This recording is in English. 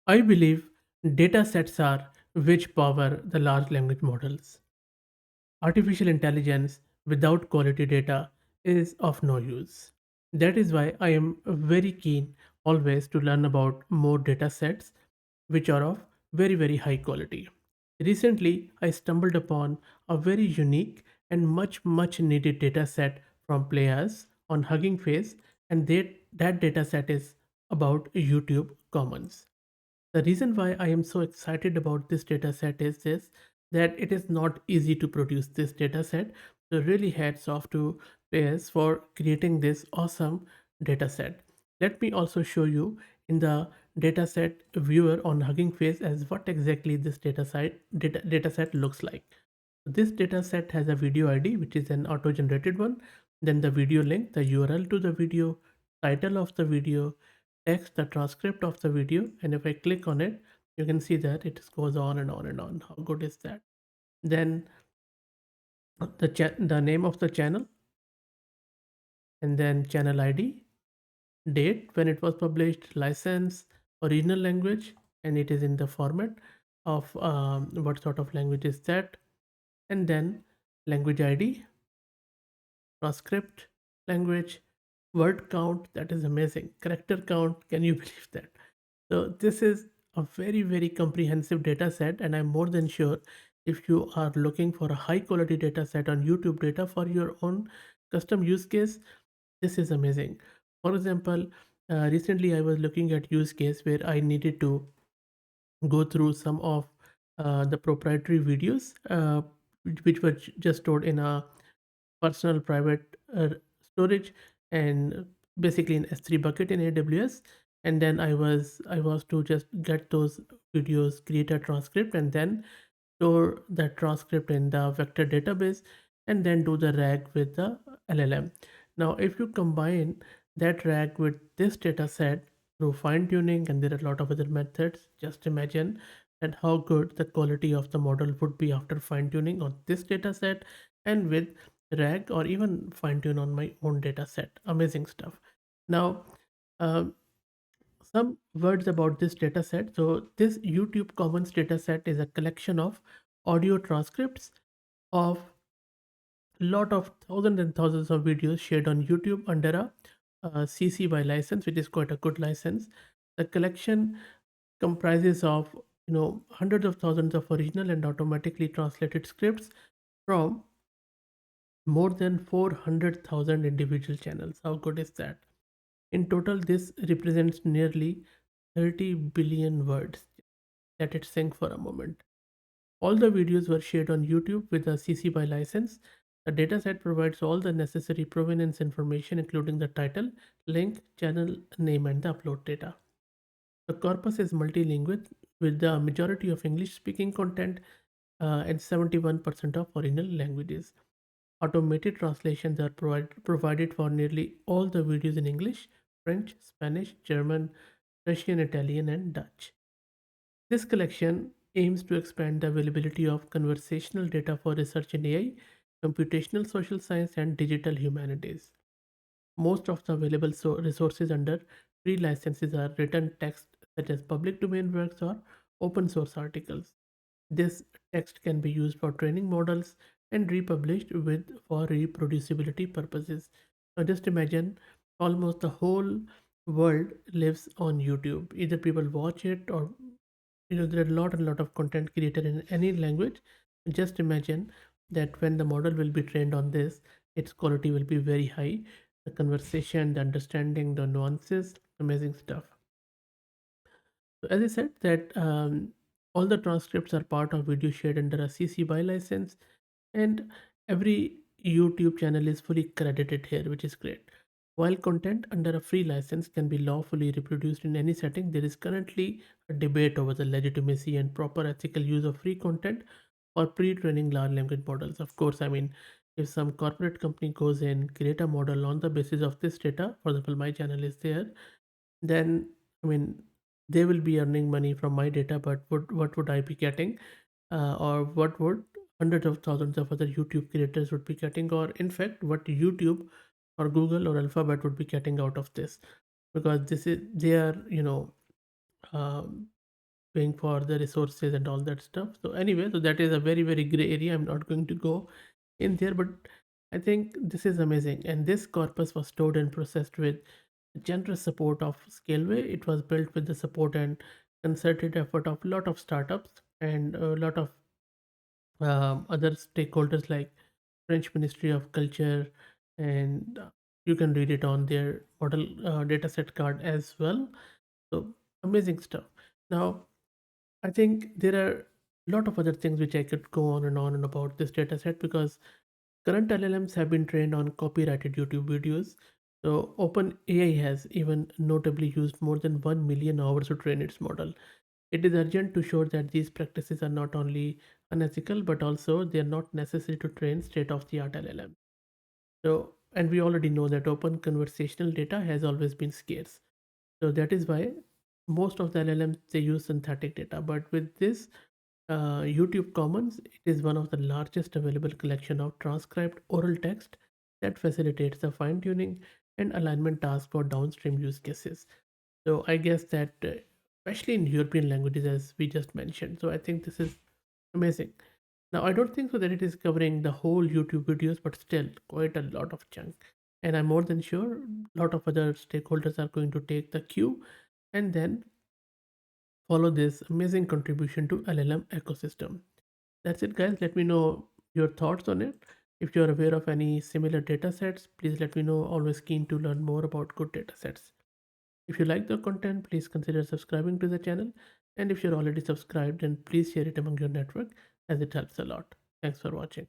I believe datasets are which power the large language models. Artificial intelligence without quality data is of no use. That is why I am very keen always to learn about more data sets which are of very high quality. Recently, I stumbled upon a very unique and much needed data set from players on Hugging Face, and that data set is about YouTube Commons. The reason why I am so excited about this data set is this, that it is not easy to produce this data set. So really hats off to players for creating this awesome data set. Let me also show you in the dataset viewer on Hugging Face as what exactly this data set looks like. This data set has a video ID, which is an auto-generated one, then the video link, the URL to the video, title of the video, text, the transcript of the video, and if I click on it, you can see that it goes on and on and on. How good is that? Then the name of the channel, and then channel ID, date when it was published, license, original language, and it is in the format of what sort of language is that, and then language ID, transcript, language, word count. That is amazing. Character count. Can you believe that? So this is a very comprehensive data set, and I'm more than sure if you are looking for a high quality data set on YouTube data for your own custom use case, this is amazing. For example, recently I was looking at use case where I needed to go through some of the proprietary videos which were just stored in a personal private storage, and basically an S3 bucket in AWS. And then I was to just get those videos, create a transcript, and then store that transcript in the vector database, and then do the RAG with the LLM. Now, if you combine that RAG with this data set through fine tuning, and there are a lot of other methods, just imagine that how good the quality of the model would be after fine tuning on this data set and with RAG, or even fine tune on my own data set. Amazing stuff. Now, um, some words about this data set. So this YouTube Commons data set is a collection of audio transcripts of lot of thousands and thousands of videos shared on YouTube under a CC BY license, which is quite a good license. The collection comprises of hundreds of thousands of original and automatically translated scripts from more than 400,000 individual channels. How good is that? In total, this represents nearly 30 billion words. Let it sink for a moment. All the videos were shared on YouTube with a CC BY license. The dataset provides all the necessary provenance information, including the title, link, channel name, and the upload data. The corpus is multilingual with the majority of English speaking content and 71% of original languages. Automated translations are provided for nearly all the videos in English, French, Spanish, German, Russian, Italian, and Dutch. This collection aims to expand the availability of conversational data for research in AI, computational social science, and digital humanities. Most of the available resources under free licenses are written text such as public domain works or open source articles. This text can be used for training models and republished with for reproducibility purposes. Now just imagine almost the whole world lives on YouTube. Either people watch it, or there are a lot and lot of content created in any language. Just imagine that when the model will be trained on this, its quality will be very high. The conversation, the understanding, the nuances, amazing stuff. So as I said that all the transcripts are part of video shared under a CC BY license, and every YouTube channel is fully credited here, which is great. While content under a free license can be lawfully reproduced in any setting, there is currently a debate over the legitimacy and proper ethical use of free content or pre-training large language models. Of course, I mean, if some corporate company goes in, create a model on the basis of this data, for example, my channel is there, then I mean, they will be earning money from my data, but what would I be getting? Or what would hundreds of thousands of other YouTube creators would be getting, or in fact, what YouTube or Google or Alphabet would be getting out of this? Because this is they are um, paying for the resources and all that stuff. So anyway, so that is a very, very gray area. I'm not going to go in there, but I think this is amazing. And this corpus was stored and processed with generous support of Scaleway. It was built with the support and concerted effort of a lot of startups and a lot of other stakeholders like French Ministry of Culture, and you can read it on their model dataset card as well. So amazing stuff. Now, I think there are a lot of other things which I could go on and about this dataset because current LLMs have been trained on copyrighted YouTube videos. So OpenAI has even notably used more than 1 million hours to train its model. It is urgent to show that these practices are not only unethical but also they are not necessary to train state-of-the-art LLM. So, and we already know that open conversational data has always been scarce. So that is why most of the LLMs they use synthetic data. But with this YouTube Commons, it is one of the largest available collection of transcribed oral text that facilitates the fine-tuning and alignment task for downstream use cases. So I guess that especially in European languages, as we just mentioned. So I think this is amazing. Now I don't think so that it is covering the whole YouTube videos, but still quite a lot of chunk. And I'm more than sure a lot of other stakeholders are going to take the cue and then follow this amazing contribution to LLM ecosystem. That's it, guys. Let me know your thoughts on it. If you're aware of any similar data sets, please let me know. Always keen to learn more about good data sets. If you like the content, please consider subscribing to the channel. And if you're already subscribed, then please share it among your network as it helps a lot. Thanks for watching.